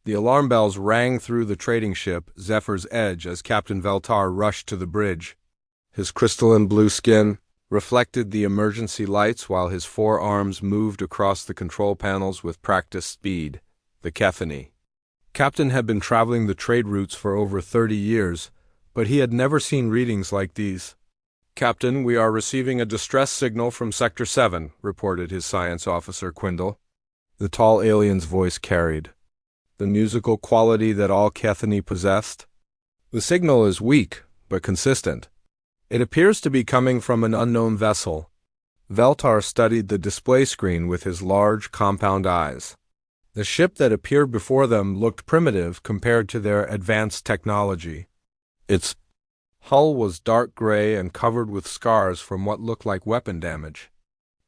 The alarm bells rang through the trading ship Zephyr's Edge as Captain Veltar rushed to the bridge. His crystalline blue skin reflected the emergency lights while his forearms moved across the control panels with practiced speed. The Kethany. Captain had been traveling the trade routes for over 30 years, but he had never seen readings like these. "Captain, we are receiving a distress signal from Sector 7, reported his science officer, Quindle. The tall alien's voice carried the musical quality that all Kethany possessed. "The signal is weak, but consistent. It appears to be coming from an unknown vessel." Veltar studied the display screen with his large, compound eyes. The ship that appeared before them looked primitive compared to their advanced technology. Its hull was dark gray and covered with scars from what looked like weapon damage.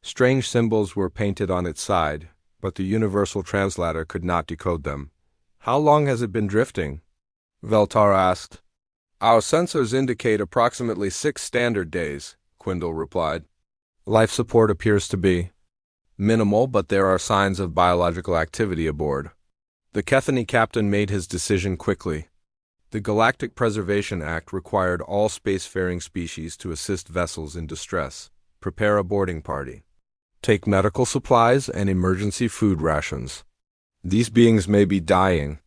Strange symbols were painted on its side, but the universal translator could not decode them. "How long has it been drifting?" Veltar asked. "Our sensors indicate approximately 6 standard days," Quindle replied. "Life support appears to be minimal, but there are signs of biological activity aboard." The Kethany captain made his decision quickly. The Galactic Preservation Act required all spacefaring species to assist vessels in distress, prepare a boarding party, take medical supplies and emergency food rations. These beings may be dying.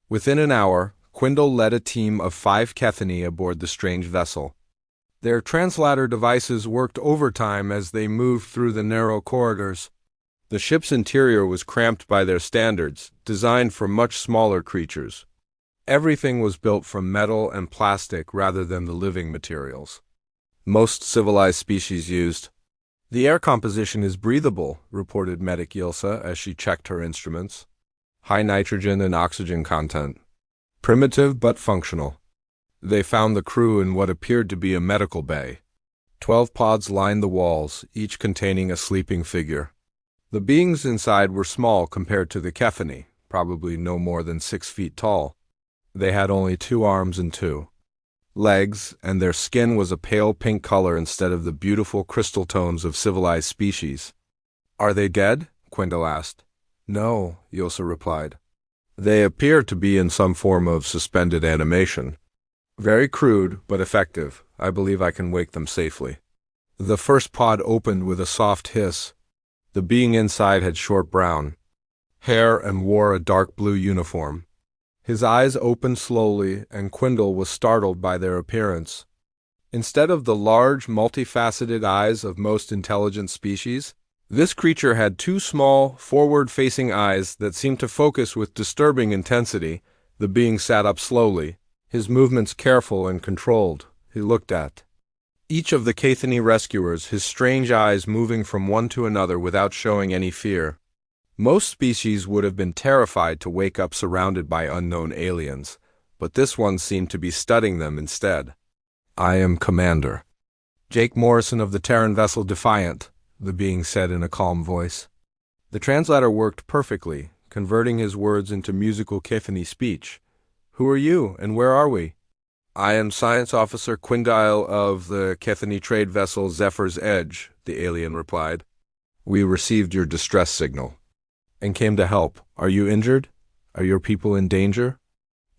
Within an hour, Quindle led a team of 5 Kethany aboard the strange vessel. Their translator devices worked overtime as they moved through the narrow corridors. The ship's interior was cramped by their standards, designed for much smaller creatures. Everything was built from metal and plastic rather than the living materials most civilized species used. "The air composition is breathable," reported Medic Yilsa as she checked her instruments. "High nitrogen and oxygen content. Primitive but functional." They found the crew in what appeared to be a medical bay. 12 pods lined the walls, each containing a sleeping figure. The beings inside were small compared to the Kethany, probably no more than 6 feet tall. They had only 2 arms and 2 legs, and their skin was a pale pink color instead of the beautiful crystal tones of civilized species. "Are they dead?" Quindle asked. "No," Yilsa replied. "They appear to be in some form of suspended animation. Very crude, but effective. I believe I can wake them safely." The first pod opened with a soft hiss. The being inside had short brown hair and wore a dark blue uniform. His eyes opened slowly, and Quindle was startled by their appearance. Instead of the large, multifaceted eyes of most intelligent species, this creature had 2 small, forward-facing eyes that seemed to focus with disturbing intensity. The being sat up slowly, his movements careful and controlled. He looked at each of the Kethany rescuers, his strange eyes moving from one to another without showing any fear. Most species would have been terrified to wake up surrounded by unknown aliens, but this one seemed to be studying them instead. "I am Commander Jake Morrison of the Terran vessel Defiant," the being said in a calm voice. The translator worked perfectly, converting his words into musical Kethany speech. "Who are you, and where are we?" "I am Science Officer Quindile of the Kethany trade vessel Zephyr's Edge," the alien replied. "We received your distress signal and came to help. Are you injured? Are your people in danger?"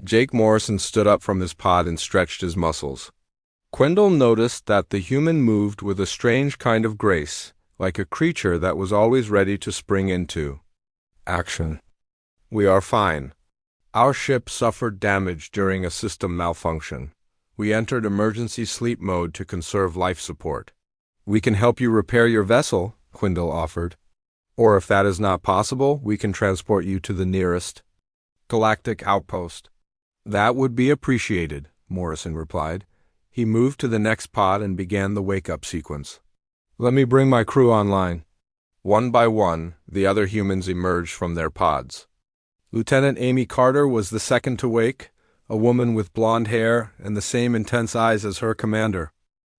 Jake Morrison stood up from his pod and stretched his muscles. Quindle noticed that the human moved with a strange kind of grace, like a creature that was always ready to spring into action. "We are fine. Our ship suffered damage during a system malfunction. We entered emergency sleep mode to conserve life support." "We can help you repair your vessel," Quindle offered. "Or if that is not possible, we can transport you to the nearest galactic outpost." "That would be appreciated," Morrison replied. He moved to the next pod and began the wake-up sequence. "Let me bring my crew online." One by one, the other humans emerged from their pods. Lieutenant Amy Carter was the second to wake, a woman with blonde hair and the same intense eyes as her commander.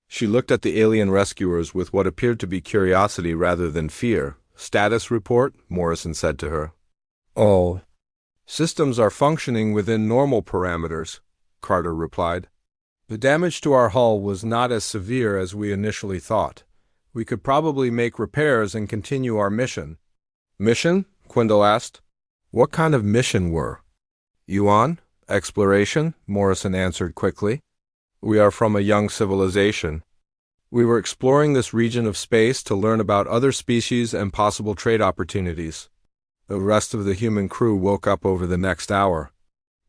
She looked at the alien rescuers with what appeared to be curiosity rather than fear. "Status report," Morrison said to her. "All systems are functioning within normal parameters," Carter replied. "The damage to our hull was not as severe as we initially thought. We could probably make repairs and continue our mission." "Mission?" Quindle asked. "What kind of mission were Yuan? Exploration? Morrison answered quickly. We are from a young civilization. We were exploring this region of space to learn about other species and possible trade opportunities. The rest of the human crew woke up over the next hour.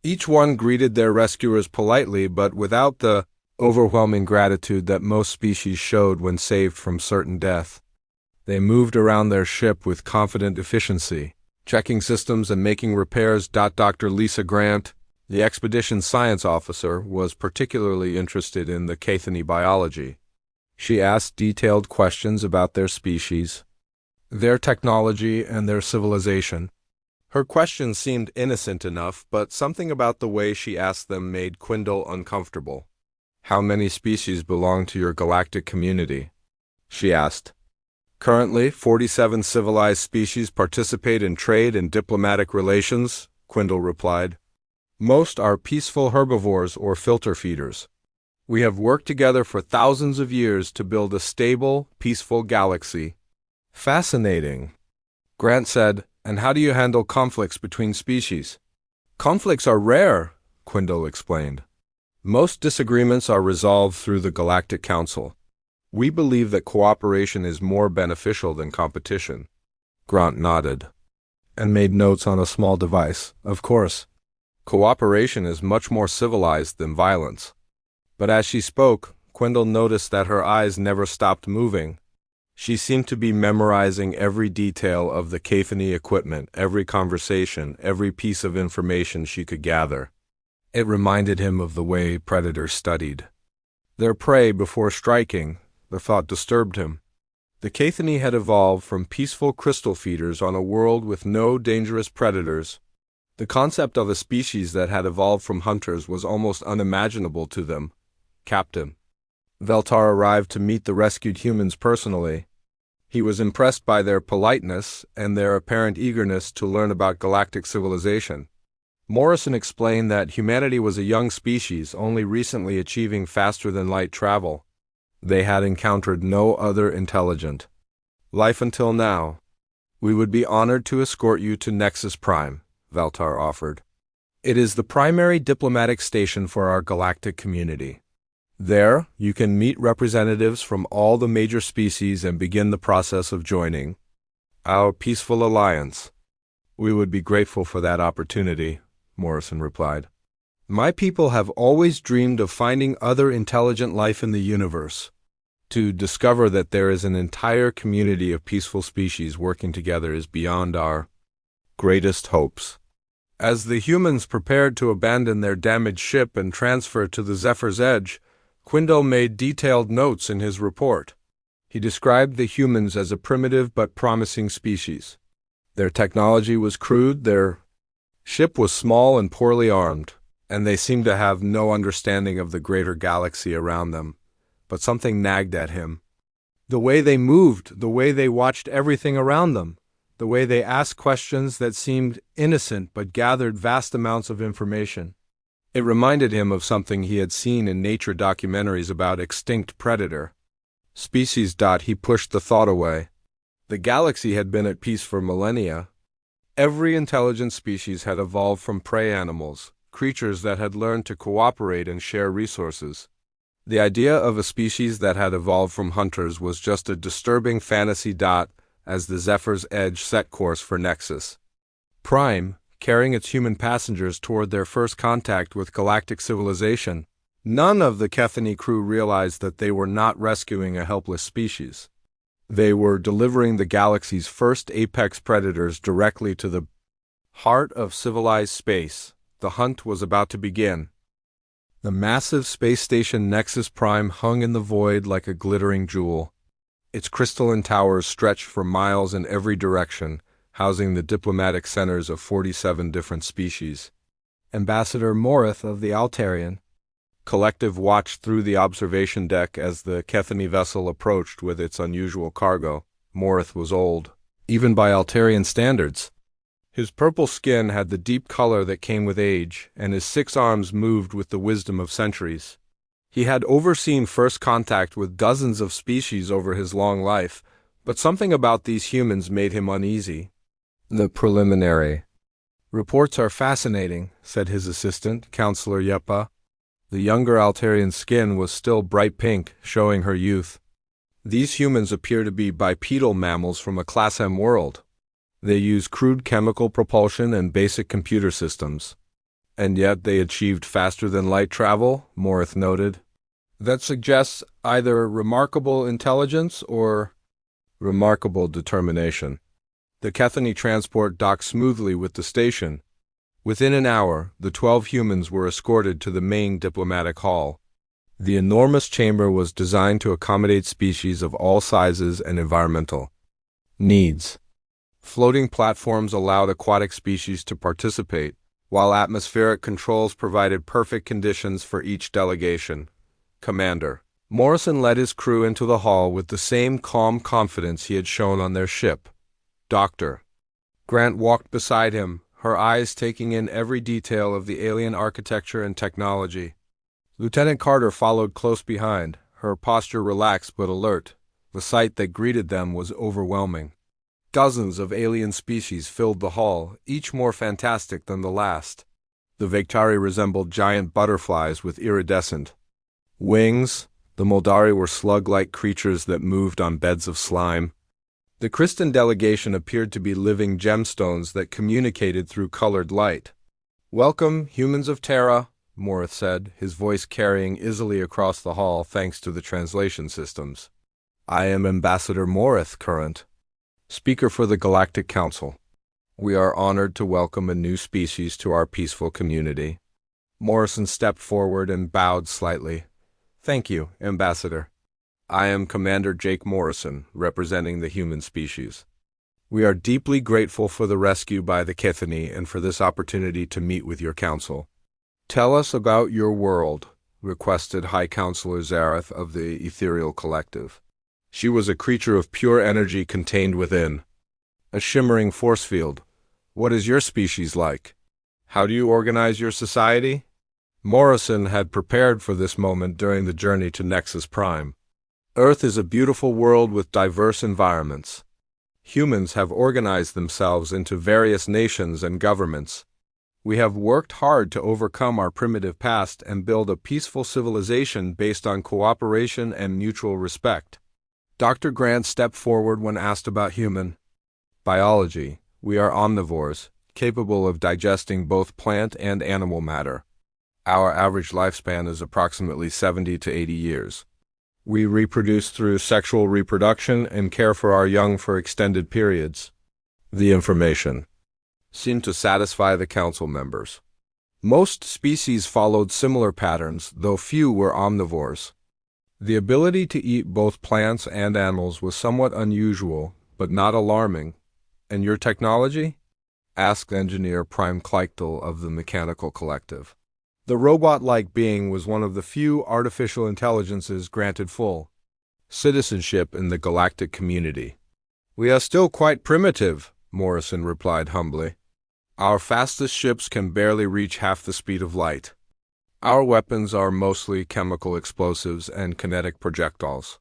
Each one greeted their rescuers politely, but without the overwhelming gratitude that most species showed when saved from certain death. They moved around their ship with confident efficiency, checking systems and making repairs. Dr. Lisa Grant, the expedition science officer, was particularly interested in the Cathany biology. She asked detailed questions about their species, their technology, and their civilization. Her questions seemed innocent enough, but something about the way she asked them made Quindle uncomfortable. How many species belong to your galactic community? She asked. Currently, 47 civilized species participate in trade and diplomatic relations, Quindle replied. Most are peaceful herbivores or filter feeders. We have worked together for thousands of years to build a stable, peaceful galaxy. Fascinating, Grant said. And how do you handle conflicts between species? Conflicts are rare, Quindle explained. Most disagreements are resolved through the Galactic Council. We believe that cooperation is more beneficial than competition. Grant nodded and made notes on a small device. Of course, cooperation is much more civilized than violence. But as she spoke, Quindle noticed that her eyes never stopped moving. She seemed to be memorizing every detail of the Cathany equipment, every conversation, every piece of information she could gather. It reminded him of the way predators studied their prey before striking. The thought disturbed him. The Cathany had evolved from peaceful crystal feeders on a world with no dangerous predators. The concept of a species that had evolved from hunters was almost unimaginable to them. Captain Veltar arrived to meet the rescued humans personally. He was impressed by their politeness and their apparent eagerness to learn about galactic civilization. Morrison explained that humanity was a young species, only recently achieving faster-than-light travel. They had encountered no other intelligent life until now. We would be honored to escort you to Nexus Prime, Veltar offered. It is the primary diplomatic station for our galactic community. There, you can meet representatives from all the major species and begin the process of joining our peaceful alliance. We would be grateful for that opportunity, Morrison replied. My people have always dreamed of finding other intelligent life in the universe. To discover that there is an entire community of peaceful species working together is beyond our greatest hopes. As the humans prepared to abandon their damaged ship and transfer to the Zephyr's Edge, Quindle made detailed notes in his report. He described the humans as a primitive but promising species. Their technology was crude, their ship was small and poorly armed, and they seemed to have no understanding of the greater galaxy around them. But something nagged at him. The way they moved, the way they watched everything around them, the way they asked questions that seemed innocent but gathered vast amounts of information. It reminded him of something he had seen in nature documentaries about extinct predator species. He pushed the thought away. The galaxy had been at peace for millennia. Every intelligent species had evolved from prey animals, creatures that had learned to cooperate and share resources. The idea of a species that had evolved from hunters was just a disturbing fantasy. As the Zephyr's Edge set course for Nexus Prime, carrying its human passengers toward their first contact with galactic civilization, none of the Cathany crew realized that they were not rescuing a helpless species. They were delivering the galaxy's first apex predators directly to the heart of civilized space. The hunt was about to begin. The massive space station Nexus Prime hung in the void like a glittering jewel. Its crystalline towers stretched for miles in every direction, housing the diplomatic centers of 47 different species. Ambassador Morith of the Altarian Collective watched through the observation deck as the Cathany vessel approached with its unusual cargo. Morith was old, even by Altarian standards. His purple skin had the deep color that came with age, and his 6 arms moved with the wisdom of centuries. He had overseen first contact with dozens of species over his long life, but something about these humans made him uneasy. The preliminary Reports are fascinating, said his assistant, Counselor Yepa. The younger Altarian's skin was still bright pink, showing her youth. These humans appear to be bipedal mammals from a Class M world. They use crude chemical propulsion and basic computer systems. And yet they achieved faster than light travel, Morith noted. That suggests either remarkable intelligence or remarkable determination. The Kethany transport docked smoothly with the station. Within an hour, the 12 humans were escorted to the main diplomatic hall. The enormous chamber was designed to accommodate species of all sizes and environmental needs. Floating platforms allowed aquatic species to participate, while atmospheric controls provided perfect conditions for each delegation. Commander Morrison led his crew into the hall with the same calm confidence he had shown on their ship. Dr. Grant walked beside him, her eyes taking in every detail of the alien architecture and technology. Lieutenant Carter followed close behind, her posture relaxed but alert. The sight that greeted them was overwhelming. Dozens of alien species filled the hall, each more fantastic than the last. The Vektari resembled giant butterflies with iridescent wings. The Moldari were slug-like creatures that moved on beds of slime. The Kristan delegation appeared to be living gemstones that communicated through colored light. "Welcome, humans of Terra," Morith said, his voice carrying easily across the hall thanks to the translation systems. "I am Ambassador Morith, Current, speaker for the Galactic Council. We are honored to welcome a new species to our peaceful community." Morrison stepped forward and bowed slightly. "Thank you, Ambassador. I am Commander Jake Morrison, representing the human species. We are deeply grateful for the rescue by the Kethany and for this opportunity to meet with your council." "Tell us about your world," requested High Counselor Zareth of the Ethereal Collective. She was a creature of pure energy contained within a shimmering force field. "What is your species like? How do you organize your society?" Morrison had prepared for this moment during the journey to Nexus Prime. Earth is a beautiful world with diverse environments. Humans have organized themselves into various nations and governments. We have worked hard to overcome our primitive past and build a peaceful civilization based on cooperation and mutual respect. Dr. Grant stepped forward when asked about human biology. "We are omnivores, capable of digesting both plant and animal matter. Our average lifespan is approximately 70 to 80 years. We reproduce through sexual reproduction and care for our young for extended periods." The information seemed to satisfy the council members. Most species followed similar patterns, though few were omnivores. The ability to eat both plants and animals was somewhat unusual, but not alarming. "And your technology?" asked Engineer Prime Kleichtel of the Mechanical Collective. The robot-like being was one of the few artificial intelligences granted full citizenship in the galactic community. "We are still quite primitive," Morrison replied humbly. "Our fastest ships can barely reach half the speed of light. Our weapons are mostly chemical explosives and kinetic projectiles.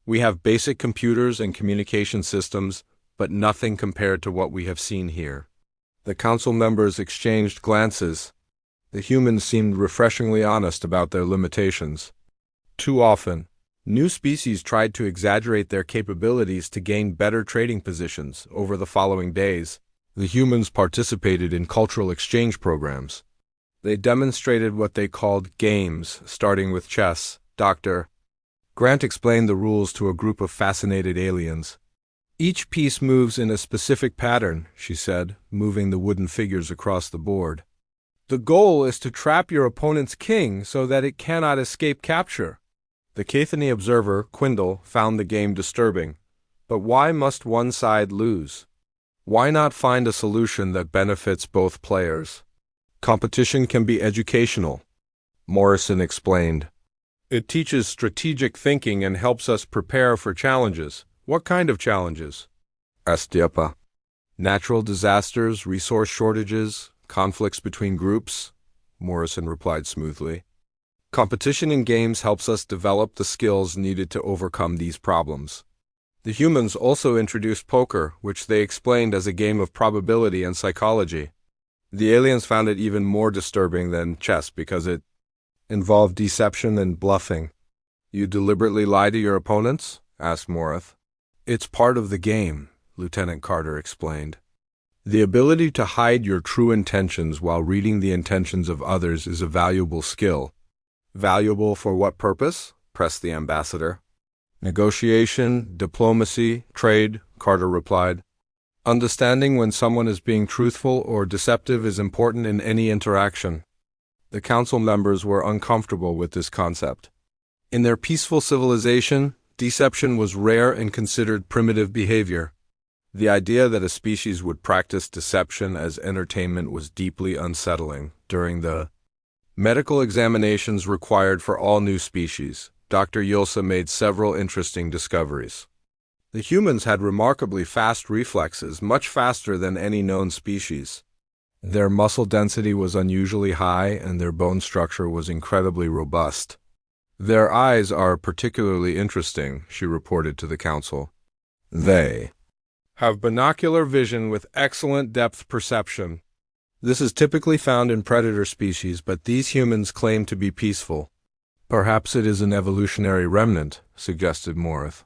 We have basic computers and communication systems, but nothing compared to what we have seen here." The council members exchanged glances. The humans seemed refreshingly honest about their limitations. Too often, new species tried to exaggerate their capabilities to gain better trading positions. Over the following days, the humans participated in cultural exchange programs. They demonstrated what they called games, starting with chess. Dr. Grant explained the rules to a group of fascinated aliens. "Each piece moves in a specific pattern," she said, moving the wooden figures across the board. "The goal is to trap your opponent's king so that it cannot escape capture." The Kethany observer, Quindle, found the game disturbing. But why must one side lose? Why not find a solution that benefits both players? "Competition can be educational," Morrison explained. "It teaches strategic thinking and helps us prepare for challenges." "What kind of challenges?" asked Yepa. "Natural disasters, resource shortages, conflicts between groups," Morrison replied smoothly. "Competition in games helps us develop the skills needed to overcome these problems." The humans also introduced poker, which they explained as a game of probability and psychology. The aliens found it even more disturbing than chess because it involved deception and bluffing. "You deliberately lie to your opponents?" asked Morith. "It's part of the game," Lieutenant Carter explained. "The ability to hide your true intentions while reading the intentions of others is a valuable skill." "Valuable for what purpose?" pressed the ambassador. "Negotiation, diplomacy, trade," Carter replied. "Understanding when someone is being truthful or deceptive is important in any interaction." The council members were uncomfortable with this concept. In their peaceful civilization, deception was rare and considered primitive behavior. The idea that a species would practice deception as entertainment was deeply unsettling. During the medical examinations required for all new species, Dr. Yulsa made several interesting discoveries. The humans had remarkably fast reflexes, much faster than any known species. Their muscle density was unusually high, and their bone structure was incredibly robust. "Their eyes are particularly interesting," she reported to the council. "They have binocular vision with excellent depth perception. This is typically found in predator species, but these humans claim to be peaceful." "Perhaps it is an evolutionary remnant," suggested Morith.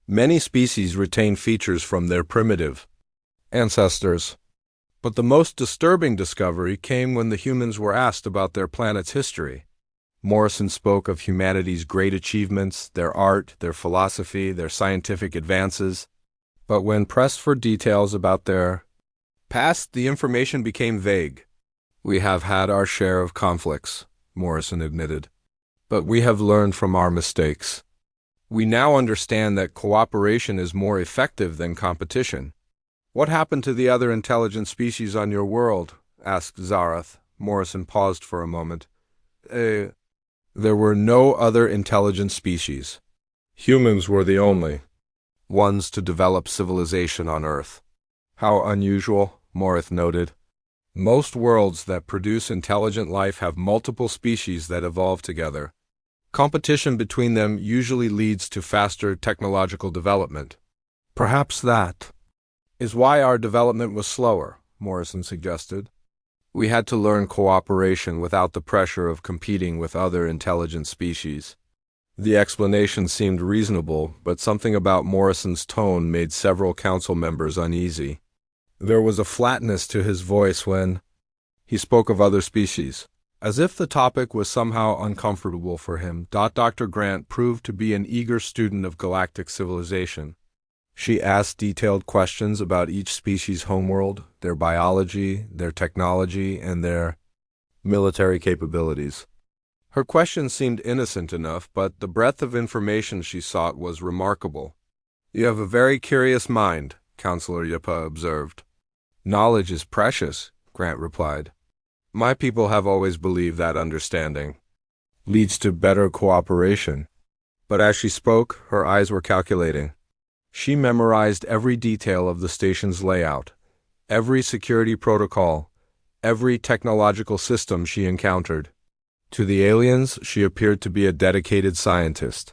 "Many species retain features from their primitive ancestors." But the most disturbing discovery came when the humans were asked about their planet's history. Morrison spoke of humanity's great achievements, their art, their philosophy, their scientific advances. But when pressed for details about their past, the information became vague. "We have had our share of conflicts," Morrison admitted. "But we have learned from our mistakes. We now understand that cooperation is more effective than competition." "What happened to the other intelligent species on your world?" asked Zarath. Morrison paused for a moment. There were no other intelligent species. Humans were the only ones to develop civilization on Earth." "How unusual," Morith noted. "Most worlds that produce intelligent life have multiple species that evolve together. Competition between them usually leads to faster technological development." "Perhaps that is why our development was slower," Morrison suggested. "We had to learn cooperation without the pressure of competing with other intelligent species." The explanation seemed reasonable, but something about Morrison's tone made several council members uneasy. There was a flatness to his voice when he spoke of other species, as if the topic was somehow uncomfortable for him. Dr. Grant proved to be an eager student of galactic civilization. She asked detailed questions about each species' homeworld, their biology, their technology, and their military capabilities. Her questions seemed innocent enough, but the breadth of information she sought was remarkable. "You have a very curious mind," Counselor Yapa observed. "Knowledge is precious," Grant replied. "My people have always believed that understanding leads to better cooperation." But as she spoke, her eyes were calculating. She memorized every detail of the station's layout, every security protocol, every technological system she encountered. To the aliens, she appeared to be a dedicated scientist.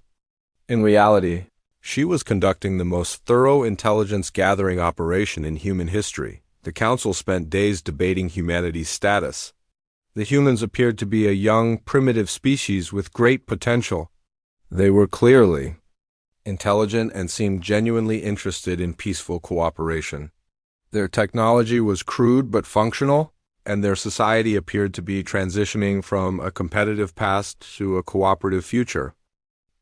In reality, she was conducting the most thorough intelligence-gathering operation in human history. The Council spent days debating humanity's status. The humans appeared to be a young, primitive species with great potential. They were clearly intelligent and seemed genuinely interested in peaceful cooperation. Their technology was crude but functional, and their society appeared to be transitioning from a competitive past to a cooperative future.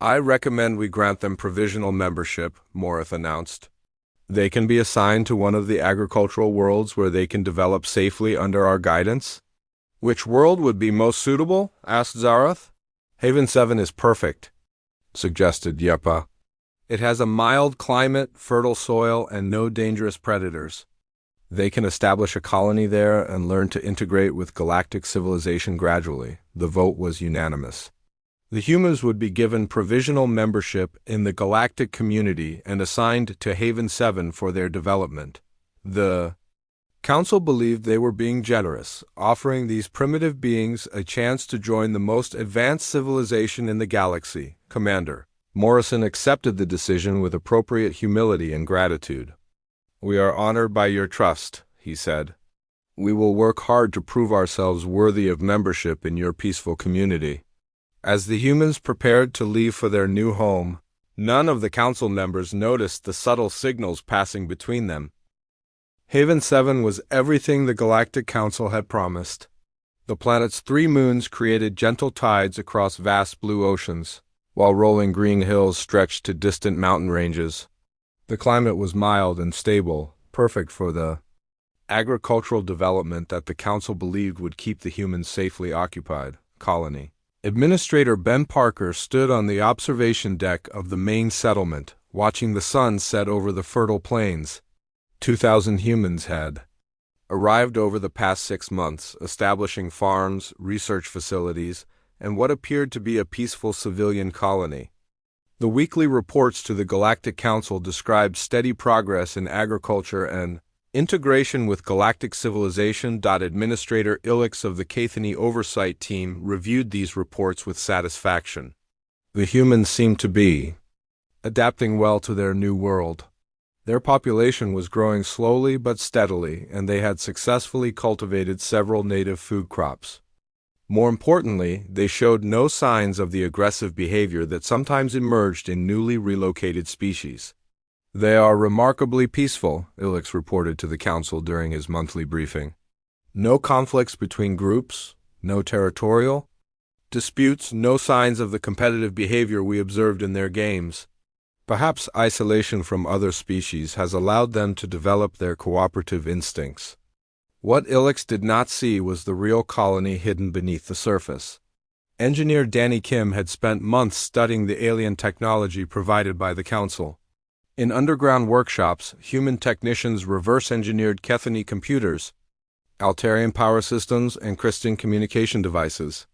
"I recommend we grant them provisional membership," Morith announced. "They can be assigned to one of the agricultural worlds where they can develop safely under our guidance." "Which world would be most suitable?" asked Zarath. "Haven 7 is perfect," suggested Yepa. "It has a mild climate, fertile soil, and no dangerous predators. They can establish a colony there and learn to integrate with galactic civilization gradually." The vote was unanimous. The humans would be given provisional membership in the galactic community and assigned to Haven 7 for their development. The Council believed they were being generous, offering these primitive beings a chance to join the most advanced civilization in the galaxy. Commander Morrison accepted the decision with appropriate humility and gratitude. "We are honored by your trust," he said. We will work hard to prove ourselves worthy of membership in your peaceful community. As the humans prepared to leave for their new home, none of the council members noticed the subtle signals passing between them. Haven 7 was everything the Galactic Council had promised. The planet's 3 moons created gentle tides across vast blue oceans, while rolling green hills stretched to distant mountain ranges. The climate was mild and stable, perfect for the agricultural development that the Council believed would keep the humans safely occupied. Colony. Administrator Ben Parker stood on the observation deck of the main settlement, watching the sun set over the fertile plains. 2,000 humans had arrived over the past 6 months, establishing farms, research facilities, and what appeared to be a peaceful civilian colony. The weekly reports to the Galactic Council described steady progress in agriculture and integration with galactic civilization. Administrator Ilix of the Cathany Oversight Team reviewed these reports with satisfaction. The humans seemed to be adapting well to their new world. Their population was growing slowly but steadily, and they had successfully cultivated several native food crops. More importantly, they showed no signs of the aggressive behavior that sometimes emerged in newly relocated species. They are remarkably peaceful, Ilix reported to the Council during his monthly briefing. No conflicts between groups, no territorial disputes, no signs of the competitive behavior we observed in their games. Perhaps isolation from other species has allowed them to develop their cooperative instincts. What Ilix did not see was the real colony hidden beneath the surface. Engineer Danny Kim had spent months studying the alien technology provided by the Council. In underground workshops, human technicians reverse-engineered Cathany computers, Altarian power systems, and Christian communication devices.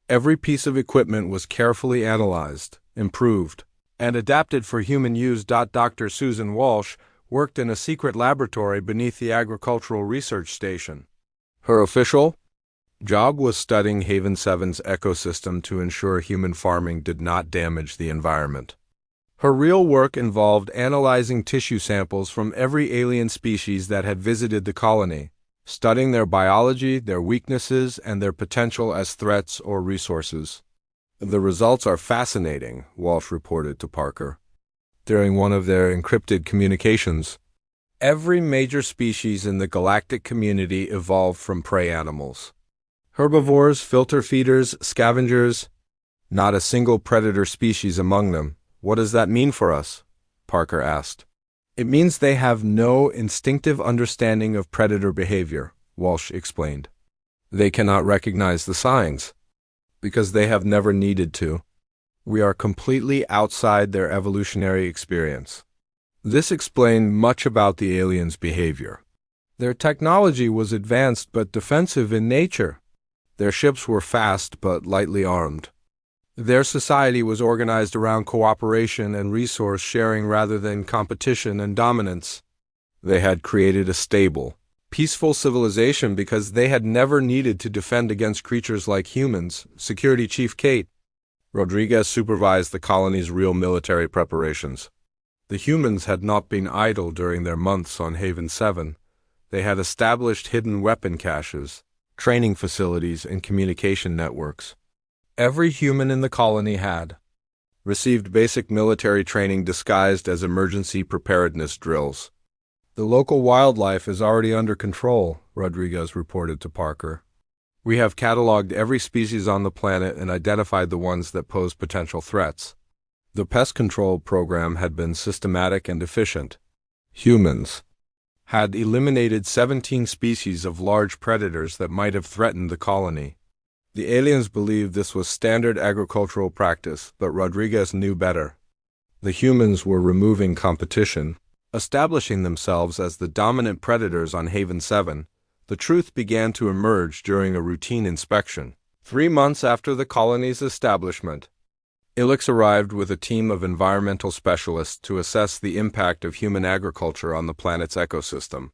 Every piece of equipment was carefully analyzed, improved, and adapted for human use. Dr. Susan Walsh worked in a secret laboratory beneath the Agricultural Research Station. Her official job was studying Haven 7's ecosystem to ensure human farming did not damage the environment. Her real work involved analyzing tissue samples from every alien species that had visited the colony, studying their biology, their weaknesses, and their potential as threats or resources. The results are fascinating, Walsh reported to Parker. During one of their encrypted communications, every major species in the galactic community evolved from prey animals. Herbivores, filter feeders, scavengers, not a single predator species among them. What does that mean for us? Parker asked. It means they have no instinctive understanding of predator behavior, Walsh explained. They cannot recognize the signs, because they have never needed to. We are completely outside their evolutionary experience. This explained much about the aliens' behavior. Their technology was advanced but defensive in nature. Their ships were fast but lightly armed. Their society was organized around cooperation and resource sharing rather than competition and dominance. They had created a stable, peaceful civilization because they had never needed to defend against creatures like humans. Security Chief Kate Rodriguez supervised the colony's real military preparations. The humans had not been idle during their months on Haven 7. They had established hidden weapon caches, training facilities, and communication networks. Every human in the colony had received basic military training disguised as emergency preparedness drills. The local wildlife is already under control, Rodriguez reported to Parker. We have cataloged every species on the planet and identified the ones that pose potential threats. The pest control program had been systematic and efficient. Humans had eliminated 17 species of large predators that might have threatened the colony. The aliens believed this was standard agricultural practice, but Rodriguez knew better. The humans were removing competition, establishing themselves as the dominant predators on Haven 7. The truth began to emerge during a routine inspection. 3 months after the colony's establishment, Ilix arrived with a team of environmental specialists to assess the impact of human agriculture on the planet's ecosystem.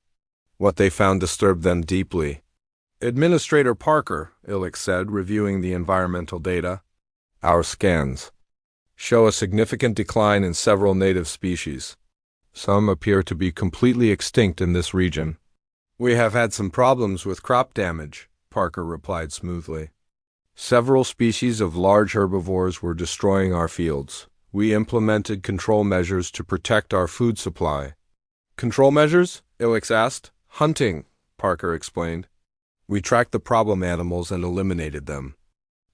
What they found disturbed them deeply. Administrator Parker, Ilix said, reviewing the environmental data, our scans show a significant decline in several native species. Some appear to be completely extinct in this region. We have had some problems with crop damage, Parker replied smoothly. Several species of large herbivores were destroying our fields. We implemented control measures to protect our food supply. Control measures? Ilix asked. Hunting, Parker explained. We tracked the problem animals and eliminated them.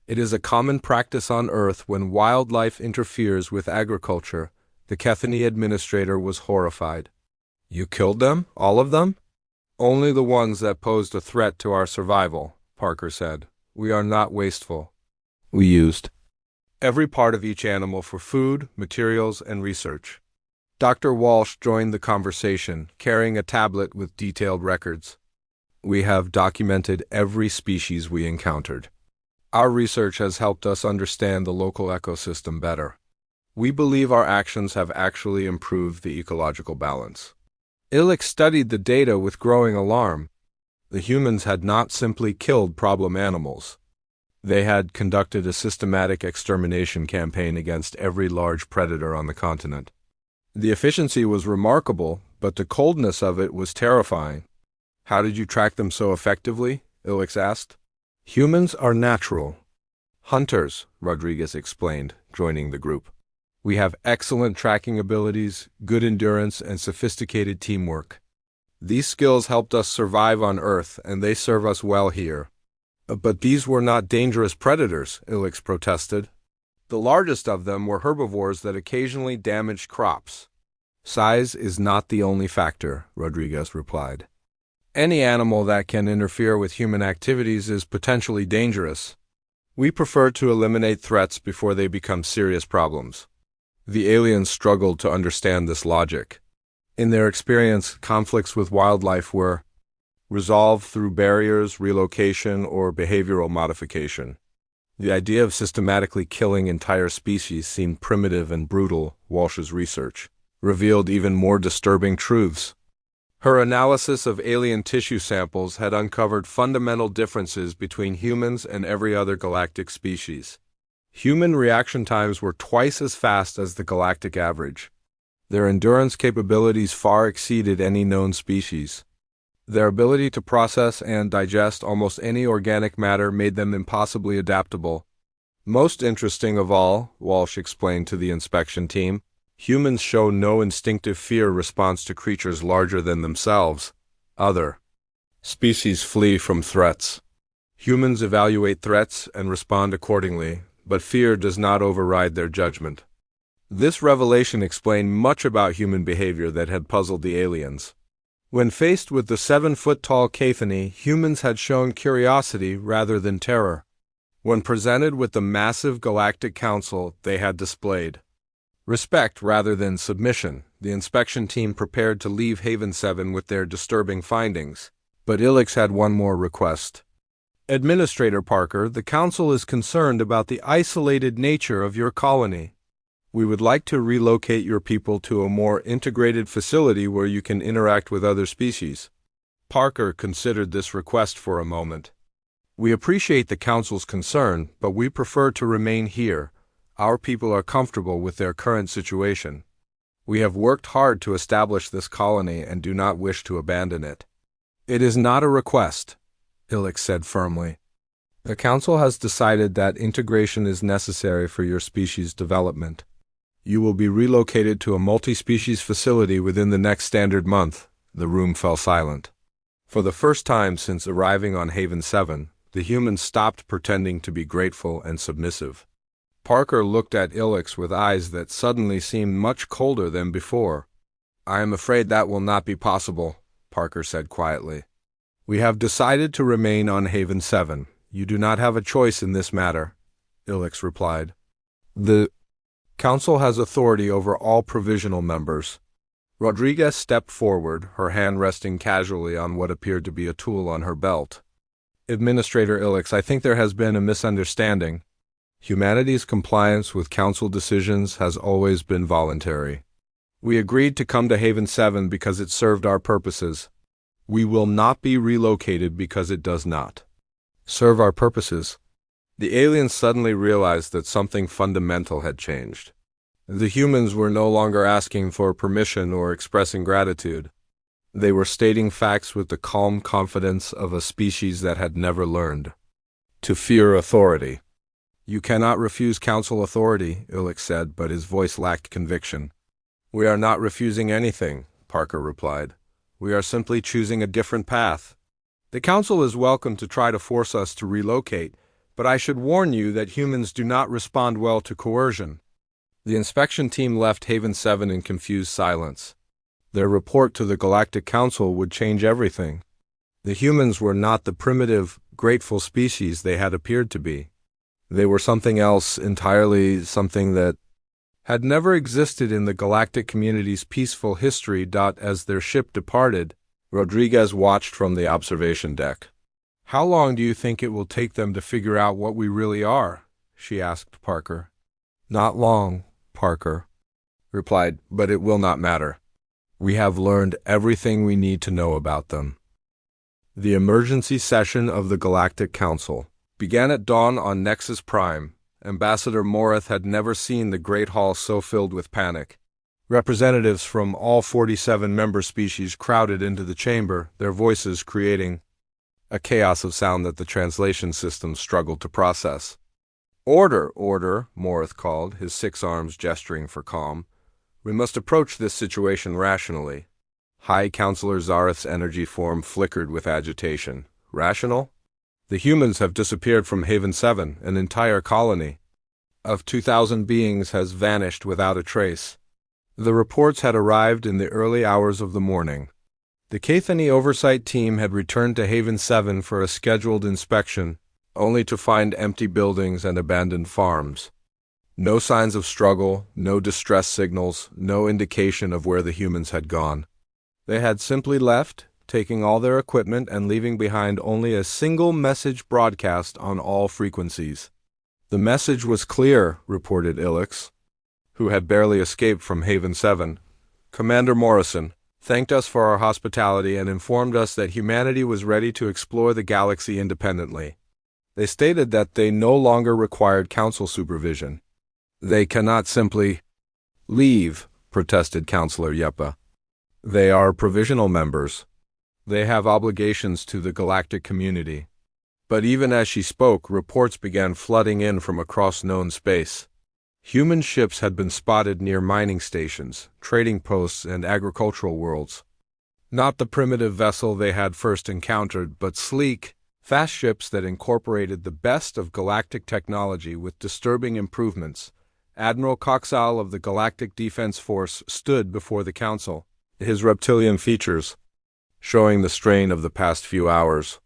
It is a common practice on Earth when wildlife interferes with agriculture. The Kethany administrator was horrified. You killed them? All of them? Only the ones that posed a threat to our survival, Parker said. We are not wasteful. We used every part of each animal for food, materials, and research. Dr. Walsh joined the conversation, carrying a tablet with detailed records. We have documented every species we encountered. Our research has helped us understand the local ecosystem better. We believe our actions have actually improved the ecological balance. Ilix studied the data with growing alarm. The humans had not simply killed problem animals. They had conducted a systematic extermination campaign against every large predator on the continent. The efficiency was remarkable, but the coldness of it was terrifying. How did you track them so effectively? Ilix asked. Humans are natural hunters, Rodriguez explained, joining the group. We have excellent tracking abilities, good endurance, and sophisticated teamwork. These skills helped us survive on Earth, and they serve us well here. But these were not dangerous predators, Ilix protested. The largest of them were herbivores that occasionally damaged crops. Size is not the only factor, Rodriguez replied. Any animal that can interfere with human activities is potentially dangerous. We prefer to eliminate threats before they become serious problems. The aliens struggled to understand this logic. In their experience, conflicts with wildlife were resolved through barriers, relocation, or behavioral modification. The idea of systematically killing entire species seemed primitive and brutal. Walsh's research revealed even more disturbing truths. Her analysis of alien tissue samples had uncovered fundamental differences between humans and every other galactic species. Human reaction times were twice as fast as the galactic average. Their endurance capabilities far exceeded any known species. Their ability to process and digest almost any organic matter made them impossibly adaptable. Most interesting of all, Walsh explained to the inspection team, humans show no instinctive fear response to creatures larger than themselves. Other species flee from threats. Humans evaluate threats and respond accordingly, but fear does not override their judgment. This revelation explained much about human behavior that had puzzled the aliens. When faced with the 7-foot-tall Kethany, humans had shown curiosity rather than terror. When presented with the massive Galactic Council, they had displayed respect rather than submission. The inspection team prepared to leave Haven 7 with their disturbing findings. But Ilix had one more request. Administrator Parker, the Council is concerned about the isolated nature of your colony. We would like to relocate your people to a more integrated facility where you can interact with other species. Parker considered this request for a moment. We appreciate the Council's concern, but we prefer to remain here. Our people are comfortable with their current situation. We have worked hard to establish this colony and do not wish to abandon it. It is not a request, Ilix said firmly. The Council has decided that integration is necessary for your species' development. You will be relocated to a multi-species facility within the next standard month. The room fell silent. For the first time since arriving on Haven 7, the humans stopped pretending to be grateful and submissive. Parker looked at Ilix with eyes that suddenly seemed much colder than before. I am afraid that will not be possible, Parker said quietly. We have decided to remain on Haven 7. You do not have a choice in this matter, Ilix replied. The Council has authority over all provisional members. Rodriguez stepped forward, her hand resting casually on what appeared to be a tool on her belt. Administrator Ilix, I think there has been a misunderstanding. Humanity's compliance with Council decisions has always been voluntary. We agreed to come to Haven 7 because it served our purposes. We will not be relocated because it does not serve our purposes. The aliens suddenly realized that something fundamental had changed. The humans were no longer asking for permission or expressing gratitude. They were stating facts with the calm confidence of a species that had never learned to fear authority. "You cannot refuse council authority," Illich said, but his voice lacked conviction. "We are not refusing anything," Parker replied. "We are simply choosing a different path. The council is welcome to try to force us to relocate, but I should warn you that humans do not respond well to coercion." The inspection team left Haven 7 in confused silence. Their report to the Galactic Council would change everything. The humans were not the primitive, grateful species they had appeared to be. They were something else entirely, something that had never existed in the galactic community's peaceful history. As their ship departed, Rodriguez watched from the observation deck. "How long do you think it will take them to figure out what we really are?" she asked Parker. "Not long," Parker replied, "but it will not matter. We have learned everything we need to know about them." The emergency session of the Galactic Council began at dawn on Nexus Prime. Ambassador Morath had never seen the Great Hall so filled with panic. Representatives from all 47 member species crowded into the chamber, their voices creating a chaos of sound that the translation system struggled to process. "Order, order," Morath called, his 6 arms gesturing for calm. "We must approach this situation rationally." High Counselor Zareth's energy form flickered with agitation. "Rational? The humans have disappeared from Haven 7. An entire colony of 2,000 beings has vanished without a trace." The reports had arrived in the early hours of the morning. The Cathany oversight team had returned to Haven 7 for a scheduled inspection, only to find empty buildings and abandoned farms. No signs of struggle, no distress signals, no indication of where the humans had gone. They had simply left, taking all their equipment and leaving behind only a single message broadcast on all frequencies. "The message was clear," reported Illich, who had barely escaped from Haven 7. "Commander Morrison thanked us for our hospitality and informed us that humanity was ready to explore the galaxy independently. They stated that they no longer required council supervision." "They cannot simply leave," protested Counselor Yeppa. "They are provisional members. They have obligations to the galactic community." But even as she spoke, reports began flooding in from across known space. Human ships had been spotted near mining stations, trading posts, and agricultural worlds. Not the primitive vessel they had first encountered, but sleek, fast ships that incorporated the best of galactic technology with disturbing improvements. Admiral Coxall of the Galactic Defense Force stood before the council, his reptilian features showing the strain of the past few hours.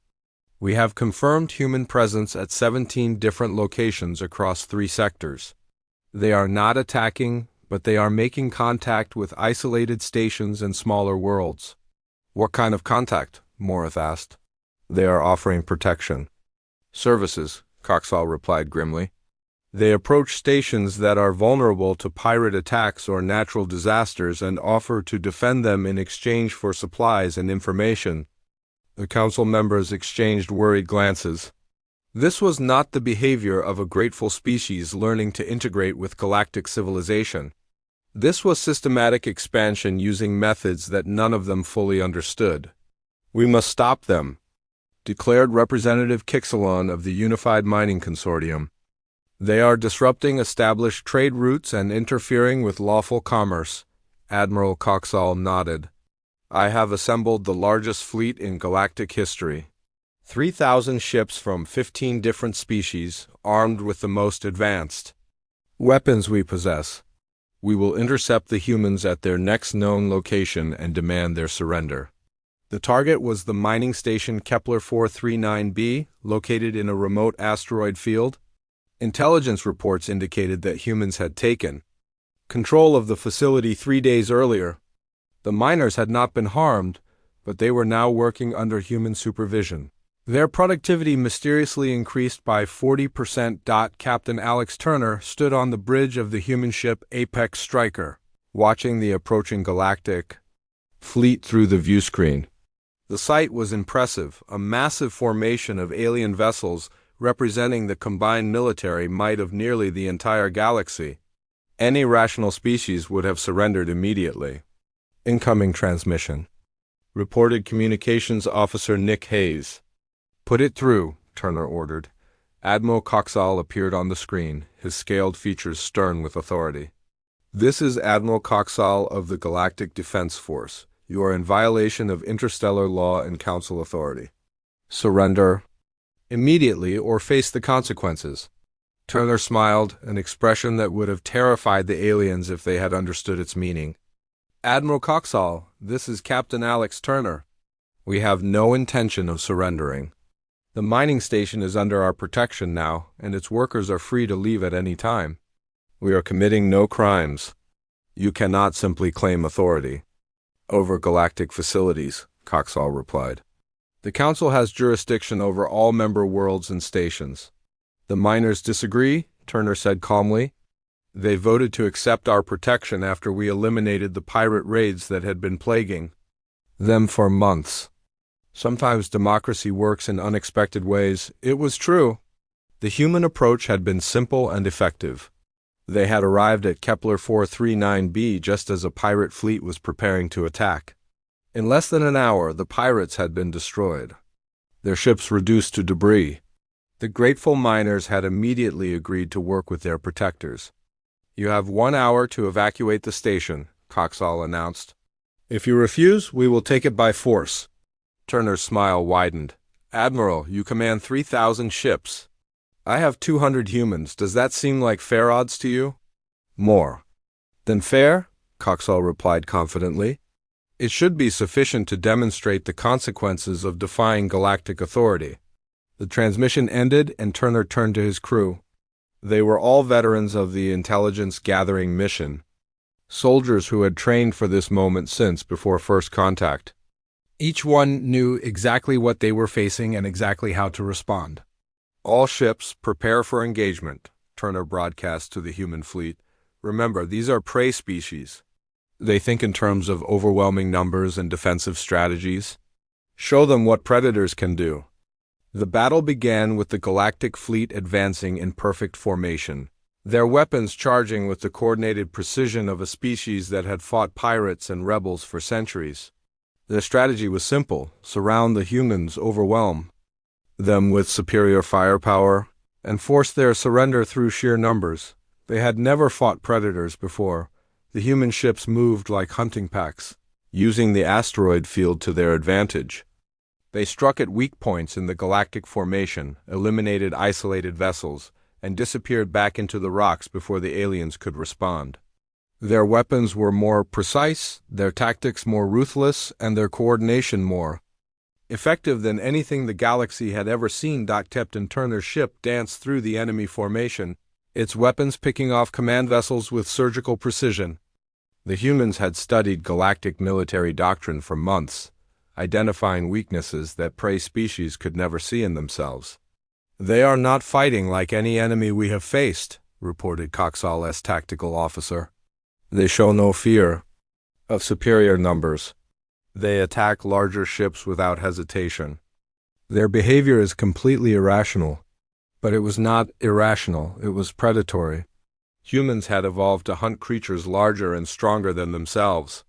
"We have confirmed human presence at 17 different locations across 3 sectors. They are not attacking, but they are making contact with isolated stations and smaller worlds." "What kind of contact?" Morath asked. "They are offering protection services," Coxall replied grimly. "They approach stations that are vulnerable to pirate attacks or natural disasters and offer to defend them in exchange for supplies and information." The council members exchanged worried glances. This was not the behavior of a grateful species learning to integrate with galactic civilization. This was systematic expansion using methods that none of them fully understood. "We must stop them," declared Representative Kixelon of the Unified Mining Consortium. "They are disrupting established trade routes and interfering with lawful commerce." Admiral Coxall nodded. "I have assembled the largest fleet in galactic history. 3,000 ships from 15 different species, armed with the most advanced weapons we possess. We will intercept the humans at their next known location and demand their surrender." The target was the mining station Kepler 439b, located in a remote asteroid field. Intelligence reports indicated that humans had taken control of the facility 3 days earlier. The miners had not been harmed, but they were now working under human supervision. Their productivity mysteriously increased by 40%. Captain Alex Turner stood on the bridge of the human ship Apex Striker, watching the approaching galactic fleet through the viewscreen. The sight was impressive, a massive formation of alien vessels representing the combined military might of nearly the entire galaxy. Any rational species would have surrendered immediately. Incoming transmission. reported Communications Officer Nick Hayes. "Put it through," Turner ordered. Admiral Coxall appeared on the screen, his scaled features stern with authority. "This is Admiral Coxall of the Galactic Defense Force. You are in violation of interstellar law and council authority. Surrender immediately or face the consequences." Turner smiled, an expression that would have terrified the aliens if they had understood its meaning. "Admiral Coxall, this is Captain Alex Turner. We have no intention of surrendering. The mining station is under our protection now, and its workers are free to leave at any time. We are committing no crimes. You cannot simply claim authority over galactic facilities," Coxall replied. "The Council has jurisdiction over all member worlds and stations." "The miners disagree," Turner said calmly. "They voted to accept our protection after we eliminated the pirate raids that had been plaguing them for months. Sometimes democracy works in unexpected ways." It was true. The human approach had been simple and effective. They had arrived at Kepler 439b just as a pirate fleet was preparing to attack. In less than an hour, the pirates had been destroyed, their ships reduced to debris. The grateful miners had immediately agreed to work with their protectors. "You have 1 hour to evacuate the station," Coxall announced. "If you refuse, we will take it by force." Turner's smile widened. "Admiral, you command 3,000 ships. I have 200 humans. Does that seem like fair odds to you?" "More than fair," Coxall replied confidently. "It should be sufficient to demonstrate the consequences of defying galactic authority." The transmission ended, and Turner turned to his crew. They were all veterans of the intelligence-gathering mission, soldiers who had trained for this moment since before first contact. Each one knew exactly what they were facing and exactly how to respond. "All ships, prepare for engagement," Turner broadcast to the human fleet. "Remember, these are prey species. They think in terms of overwhelming numbers and defensive strategies. Show them what predators can do." The battle began with the galactic fleet advancing in perfect formation, their weapons charging with the coordinated precision of a species that had fought pirates and rebels for centuries. Their strategy was simple: surround the humans, overwhelm them with superior firepower, and force their surrender through sheer numbers. They had never fought predators before. The human ships moved like hunting packs, using the asteroid field to their advantage. They struck at weak points in the galactic formation, eliminated isolated vessels, and disappeared back into the rocks before the aliens could respond. Their weapons were more precise, their tactics more ruthless, and their coordination more effective than anything the galaxy had ever seen. Captain Turner's ship danced through the enemy formation, its weapons picking off command vessels with surgical precision. The humans had studied galactic military doctrine for months, identifying weaknesses that prey species could never see in themselves. "They are not fighting like any enemy we have faced," reported Coxall as tactical officer. "They show no fear of superior numbers. They attack larger ships without hesitation. Their behavior is completely irrational." But it was not irrational, it was predatory. Humans had evolved to hunt creatures larger and stronger than themselves.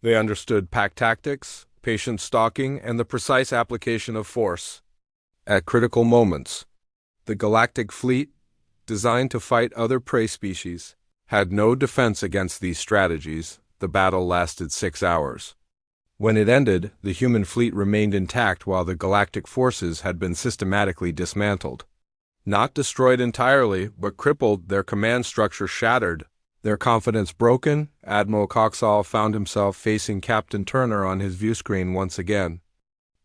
They understood pack tactics, patient stalking, and the precise application of force at critical moments. The galactic fleet, designed to fight other prey species, had no defense against these strategies. The battle lasted 6 hours. When it ended, the human fleet remained intact while the galactic forces had been systematically dismantled. Not destroyed entirely, but crippled, their command structure shattered, their confidence broken. Admiral Coxall found himself facing Captain Turner on his viewscreen once again.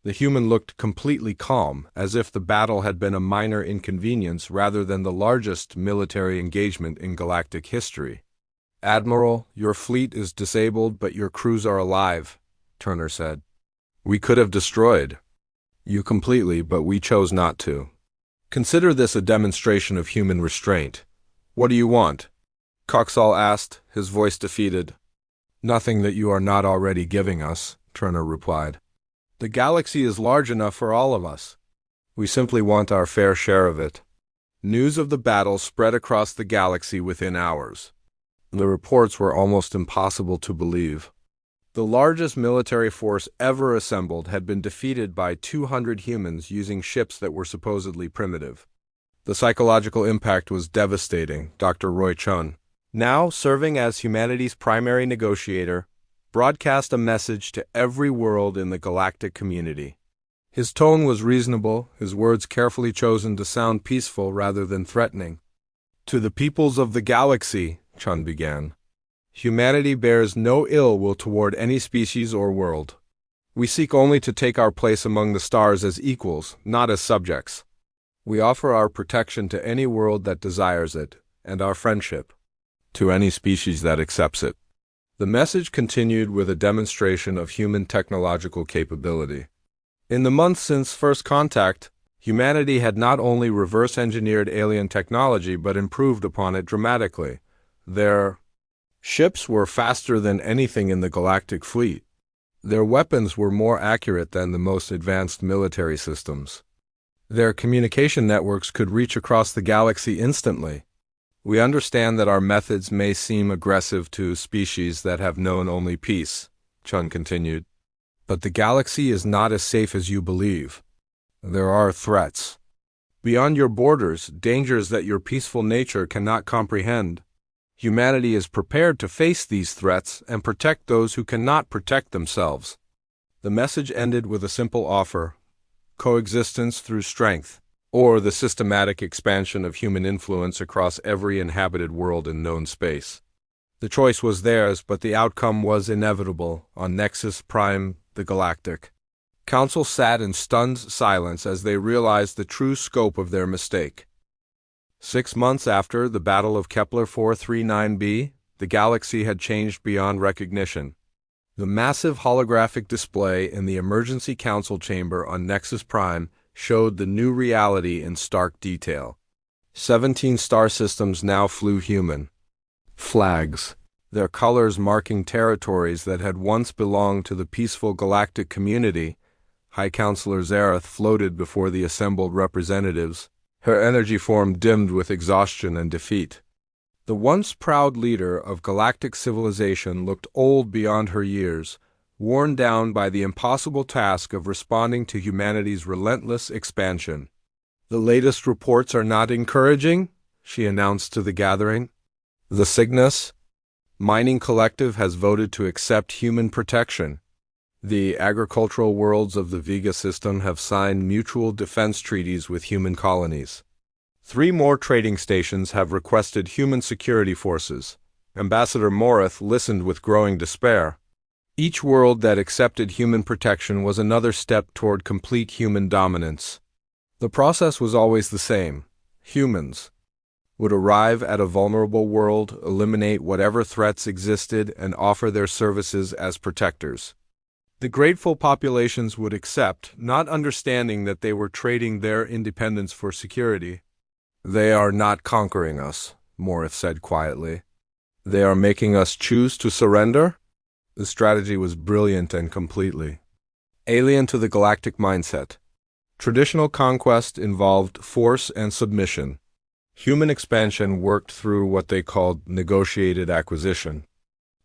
The human looked completely calm, as if the battle had been a minor inconvenience rather than the largest military engagement in galactic history. "Admiral, your fleet is disabled, but your crews are alive," Turner said. "We could have destroyed you completely, but we chose not to. Consider this a demonstration of human restraint. What do you want?" Coxall asked, his voice defeated. "Nothing that you are not already giving us," Turner replied. "The galaxy is large enough for all of us. We simply want our fair share of it." News of the battle spread across the galaxy within hours. The reports were almost impossible to believe. The largest military force ever assembled had been defeated by 200 humans using ships that were supposedly primitive. The psychological impact was devastating, Dr. Roy Chun, now serving as humanity's primary negotiator, broadcast a message to every world in the galactic community. His tone was reasonable, his words carefully chosen to sound peaceful rather than threatening. To the peoples of the galaxy, Chun began, humanity bears no ill will toward any species or world. We seek only to take our place among the stars as equals, not as subjects. We offer our protection to any world that desires it, and our friendship to any species that accepts it. The message continued with a demonstration of human technological capability. In the months since first contact, humanity had not only reverse-engineered alien technology but improved upon it dramatically. Their ships were faster than anything in the galactic fleet. Their weapons were more accurate than the most advanced military systems. Their communication networks could reach across the galaxy instantly. We understand that our methods may seem aggressive to species that have known only peace, Chun continued. But the galaxy is not as safe as you believe. There are threats beyond your borders, dangers that your peaceful nature cannot comprehend. Humanity is prepared to face these threats and protect those who cannot protect themselves. The message ended with a simple offer: coexistence through strength, or the systematic expansion of human influence across every inhabited world in known space. The choice was theirs, but the outcome was inevitable. On Nexus Prime, the Galactic Council sat in stunned silence as they realized the true scope of their mistake. 6 months after the Battle of Kepler 439b, the galaxy had changed beyond recognition. The massive holographic display in the Emergency Council chamber on Nexus Prime showed the new reality in stark detail. 17 star systems now flew human flags, their colors marking territories that had once belonged to the peaceful galactic community. High Counselor Zareth floated before the assembled representatives, her energy form dimmed with exhaustion and defeat. The once proud leader of galactic civilization looked old beyond her years, worn down by the impossible task of responding to humanity's relentless expansion. "The latest reports are not encouraging," she announced to the gathering. "The Cygnus Mining Collective has voted to accept human protection. The agricultural worlds of the Vega system have signed mutual defense treaties with human colonies. 3 more trading stations have requested human security forces." Ambassador Morith listened with growing despair. Each world that accepted human protection was another step toward complete human dominance. The process was always the same. Humans would arrive at a vulnerable world, eliminate whatever threats existed, and offer their services as protectors. The grateful populations would accept, not understanding that they were trading their independence for security. "They are not conquering us," Morith said quietly. "They are making us choose to surrender?" The strategy was brilliant and completely alien to the galactic mindset. Traditional conquest involved force and submission. Human expansion worked through what they called negotiated acquisition.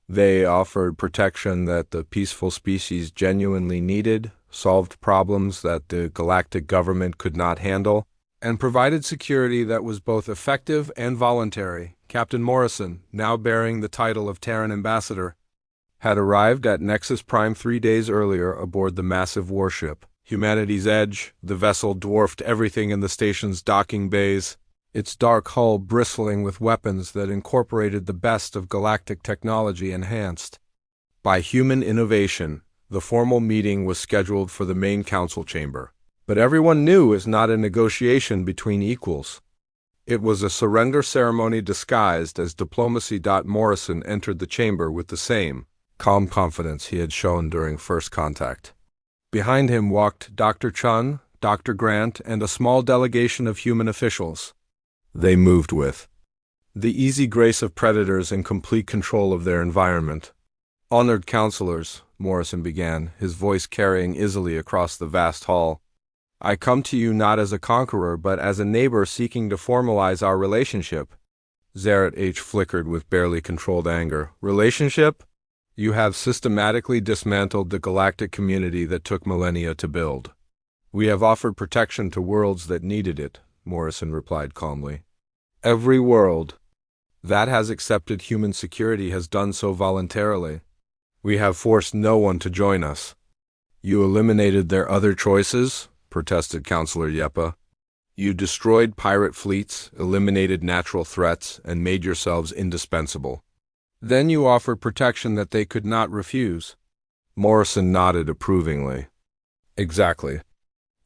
They offered protection that the peaceful species genuinely needed, solved problems that the galactic government could not handle, and provided security that was both effective and voluntary. Captain Morrison, now bearing the title of Terran Ambassador, had arrived at Nexus Prime 3 days earlier aboard the massive warship Humanity's Edge. The vessel dwarfed everything in the station's docking bays, its dark hull bristling with weapons that incorporated the best of galactic technology enhanced by human innovation. The formal meeting was scheduled for the main council chamber, but everyone knew it was not a negotiation between equals. It was a surrender ceremony disguised as diplomacy. Morrison entered the chamber with the same calm confidence he had shown during first contact. Behind him walked Dr. Chun, Dr. Grant, and a small delegation of human officials. They moved with the easy grace of predators in complete control of their environment. "Honored counselors," Morrison began, his voice carrying easily across the vast hall, "I come to you not as a conqueror but as a neighbor seeking to formalize our relationship." Zareth H. flickered with barely controlled anger. "Relationship? You have systematically dismantled the galactic community that took millennia to build. We have offered protection to worlds that needed it, Morrison replied calmly. Every world that has accepted human security has done so voluntarily. We have forced no one to join us. You eliminated their other choices, protested Counselor Yepa. You destroyed pirate fleets, eliminated natural threats, and made yourselves indispensable. Then you offered protection that they could not refuse. Morrison nodded approvingly. Exactly.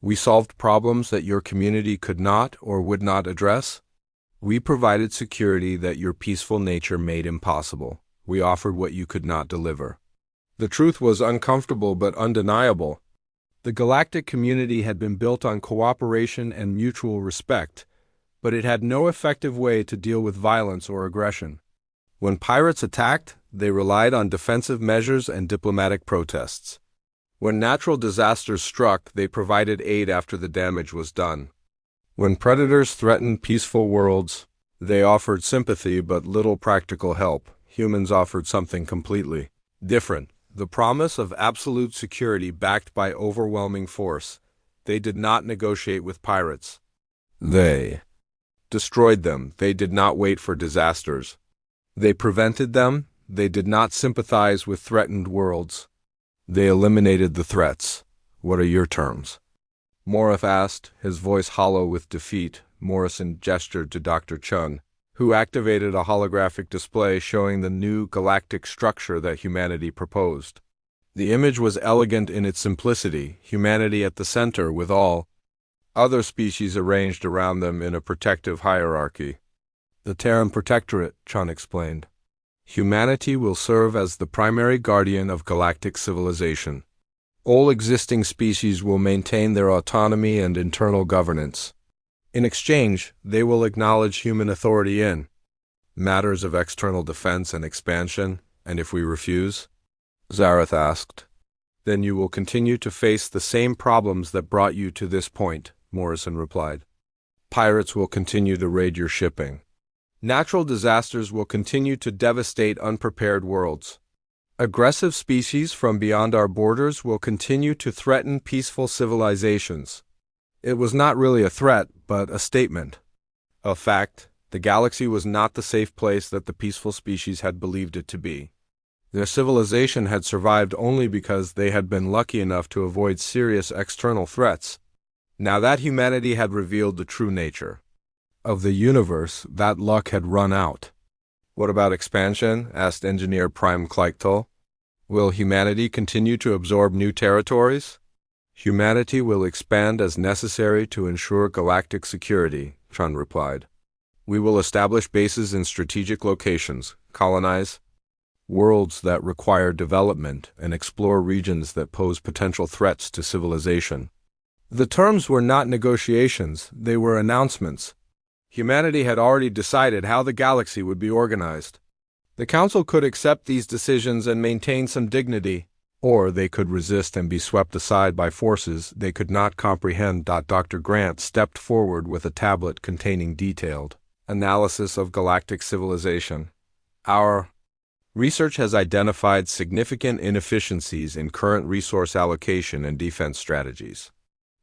We solved problems that your community could not or would not address. We provided security that your peaceful nature made impossible. We offered what you could not deliver. The truth was uncomfortable but undeniable. The galactic community had been built on cooperation and mutual respect, but it had no effective way to deal with violence or aggression. When pirates attacked, they relied on defensive measures and diplomatic protests. When natural disasters struck, they provided aid after the damage was done. When predators threatened peaceful worlds, they offered sympathy but little practical help. Humans offered something completely different. The promise of absolute security backed by overwhelming force. They did not negotiate with pirates. They destroyed them. They did not wait for disasters. They prevented them. They did not sympathize with threatened worlds. They eliminated the threats. What are your terms? Morith asked, his voice hollow with defeat. Morrison gestured to Dr. Chung, who activated a holographic display showing the new galactic structure that humanity proposed. The image was elegant in its simplicity, humanity at the center with all other species arranged around them in a protective hierarchy. The Terran protectorate, Chun explained. Humanity will serve as the primary guardian of galactic civilization. All existing species will maintain their autonomy and internal governance. In exchange, they will acknowledge human authority in matters of external defense and expansion, and if we refuse, Zareth asked, then you will continue to face the same problems that brought you to this point, Morrison replied. Pirates will continue to raid your shipping. Natural disasters will continue to devastate unprepared worlds. Aggressive species from beyond our borders will continue to threaten peaceful civilizations. It was not really a threat, but a statement. A fact, the galaxy was not the safe place that the peaceful species had believed it to be. Their civilization had survived only because they had been lucky enough to avoid serious external threats. Now that humanity had revealed the true nature of the universe, that luck had run out. What about expansion? Asked Engineer Prime Kleichtel. Will humanity continue to absorb new territories? Humanity will expand as necessary to ensure galactic security, Chun replied. We will establish bases in strategic locations, colonize worlds that require development, and explore regions that pose potential threats to civilization. The terms were not negotiations, they were announcements. Humanity had already decided how the galaxy would be organized. The Council could accept these decisions and maintain some dignity, or they could resist and be swept aside by forces they could not comprehend. Dr. Grant stepped forward with a tablet containing detailed analysis of galactic civilization. Our research has identified significant inefficiencies in current resource allocation and defense strategies.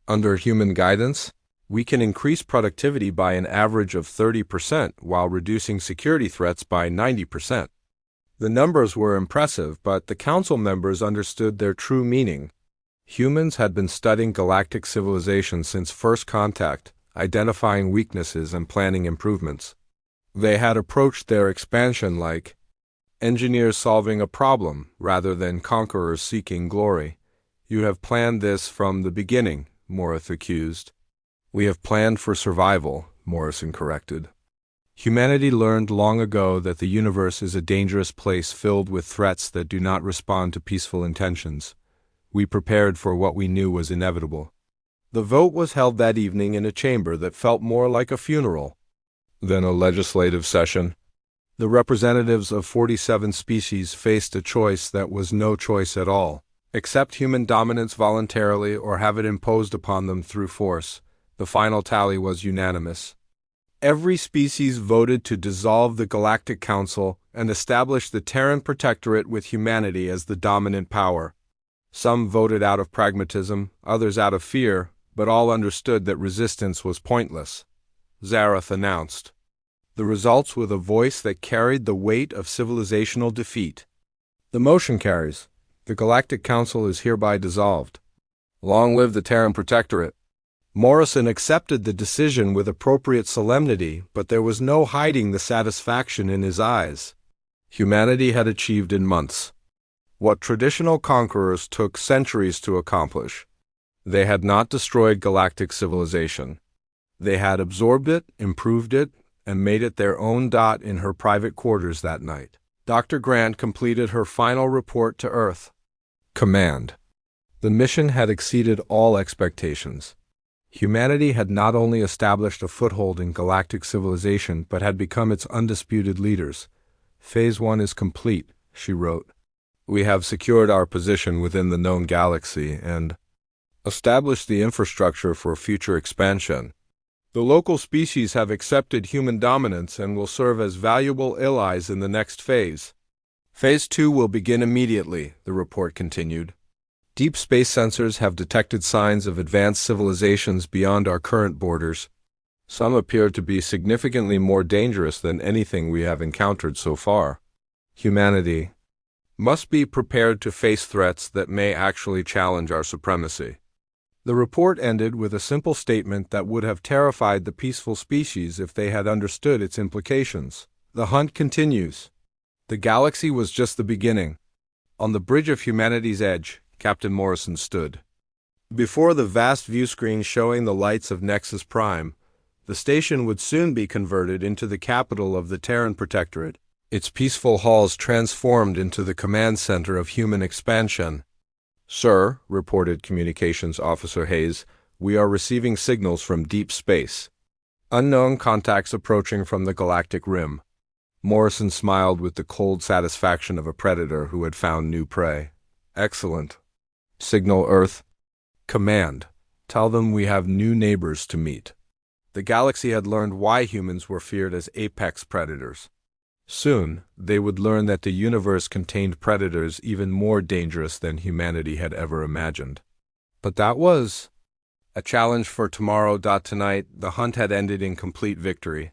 Under human guidance, we can increase productivity by an average of 30% while reducing security threats by 90%. The numbers were impressive, but the Council members understood their true meaning. Humans had been studying galactic civilization since first contact, identifying weaknesses and planning improvements. They had approached their expansion like engineers solving a problem rather than conquerors seeking glory. You have planned this from the beginning, Morith accused. We have planned for survival, Morrison corrected. Humanity learned long ago that the universe is a dangerous place filled with threats that do not respond to peaceful intentions. We prepared for what we knew was inevitable. The vote was held that evening in a chamber that felt more like a funeral than a legislative session. The representatives of 47 species faced a choice that was no choice at all. Accept human dominance voluntarily or have it imposed upon them through force. The final tally was unanimous. Every species voted to dissolve the Galactic Council and established the Terran protectorate with humanity as the dominant power. Some voted out of pragmatism, others out of fear, but all understood that resistance was pointless. Zareth announced. The results with a voice that carried the weight of civilizational defeat. The motion carries. The Galactic Council is hereby dissolved. Long live the Terran Protectorate. Morrison accepted the decision with appropriate solemnity, but there was no hiding the satisfaction in his eyes. Humanity had achieved in months what traditional conquerors took centuries to accomplish. They had not destroyed galactic civilization. They had absorbed it, improved it, and made it their own. In her private quarters that night, Dr. Grant completed her final report to Earth. Command. The mission had exceeded all expectations. Humanity had not only established a foothold in galactic civilization, but had become its undisputed leaders. Phase 1 is complete, she wrote. We have secured our position within the known galaxy and established the infrastructure for future expansion. The local species have accepted human dominance and will serve as valuable allies in the next phase. Phase 2 will begin immediately, the report continued. Deep space sensors have detected signs of advanced civilizations beyond our current borders. Some appear to be significantly more dangerous than anything we have encountered so far. Humanity must be prepared to face threats that may actually challenge our supremacy. The report ended with a simple statement that would have terrified the peaceful species if they had understood its implications. The hunt continues. The galaxy was just the beginning. On the bridge of humanity's edge, Captain Morrison stood. Before the vast viewscreen showing the lights of Nexus Prime, the station would soon be converted into the capital of the Terran Protectorate, its peaceful halls transformed into the command center of human expansion. Sir, reported Communications Officer Hayes, we are receiving signals from deep space. Unknown contacts approaching from the galactic rim. Morrison smiled with the cold satisfaction of a predator who had found new prey. Excellent. Signal Earth. Command. Tell them we have new neighbors to meet. The galaxy had learned why humans were feared as apex predators. Soon, they would learn that the universe contained predators even more dangerous than humanity had ever imagined. But that was a challenge for tomorrow. Tonight, the hunt had ended in complete victory.